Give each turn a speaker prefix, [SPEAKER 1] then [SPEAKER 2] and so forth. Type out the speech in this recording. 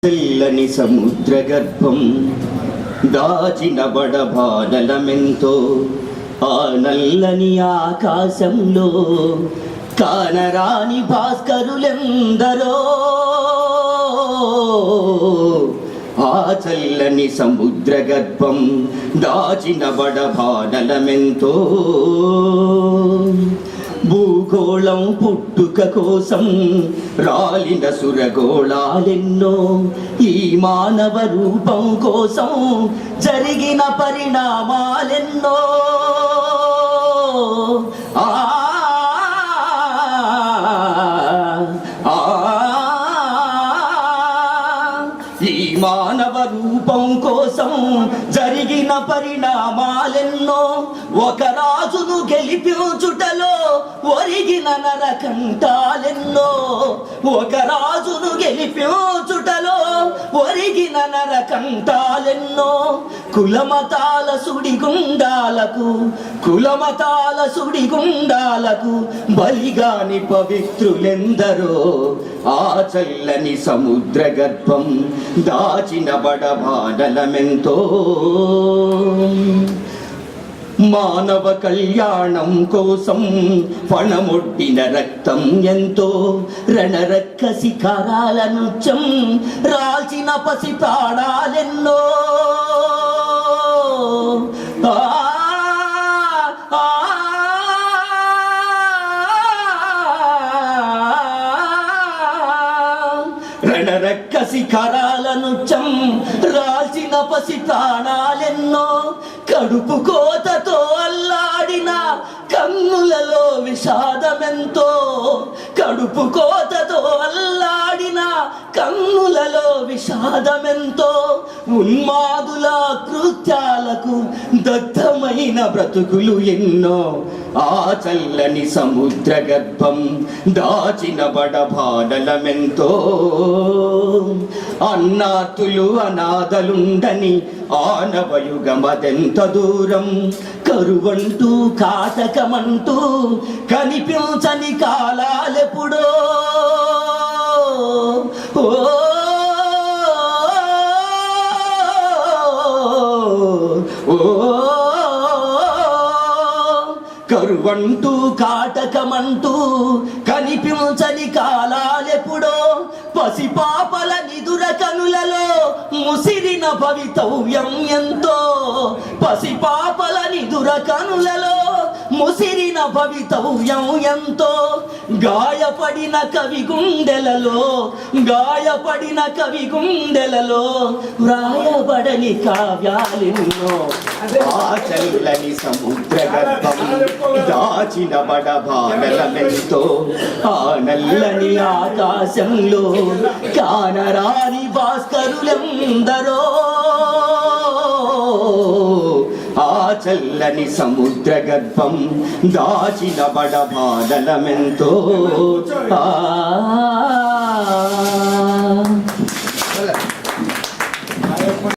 [SPEAKER 1] తెల్లని సముద్ర గర్భం దాచిన బడబానలమెంతో ఆ నల్లని ఆకాశంలో కానరాని భాస్కరులెందరో ఆ చల్లని సముద్ర గర్భం దాచిన బడబానలమెంతో భూగోళం పుట్టుక కోసం రాలిన సురగోళాలెన్నో ఈ మానవ రూపం కోసం జరిగిన పరిణామాలెన్నో ఈ మానవ రూపం కోసం జరిగిన పరిణామాలెన్నో ఒక రాజును గెలిపించుటలో ఒరిగిన నరకంఠాలెన్నో ఒక రాజును గెలిపించుటలో ఒరిగిన నరకంఠాలెన్నో కులమతాల సుడిగుండాలకు బలిగాని పవిత్రులెందరో ఆ చల్లని సముద్ర గర్భం దాచిన బడబానలమెంతో మానవ కళ్యాణం కోసం పణమొడ్డిన రక్తం ఎంతో రణరక్క శిఖరాల నృత్యం రాల్చిన పసి ప్రాణాలెన్నో రణరక్క శిఖరాల నృత్యం రాల్చిన పసి ప్రాణాలెన్నో కడుపు కోతతో అల్లాడిన కన్నులలో విషాదమెంతో కడుపు కోతతో అల్లాడిన కన్నులలో విషాదమెంతో ఉన్మాదుల కృత్యాలకు దగ్ధమైన బ్రతుకులు ఎన్నో ఆ చల్లని సముద్ర గర్భం దాచిన బడబానలమెంతో అన్నాతులు అనాథలుండని ఆనవయుగమదెంత దూరం కరువంటూ కాటకమంటూ కనిపించని కాలాలెప్పుడో కరువంటూ కాటకమంటూ కనిపించని కాలాలెప్పుడో పసిపాపల నిదుర కనులలో ముసిరిన భవితవ్యం ఎంతో పసిపాపల నిదుర కనులలో ముసిరిన భవితవ్యం ఎంతో గాయపడిన కవి గుండెలలో వ్రాయబడని కావ్యాలెన్నో ఆ చల్లని సముద్ర గర్భం దాచిన బడబానలమెంతో ఆ నల్లని ఆకాశంలో కానరాని భాస్కరులెందరో ఆ చల్లని సముద్ర గర్భం దాచిన బడబానలమెంతో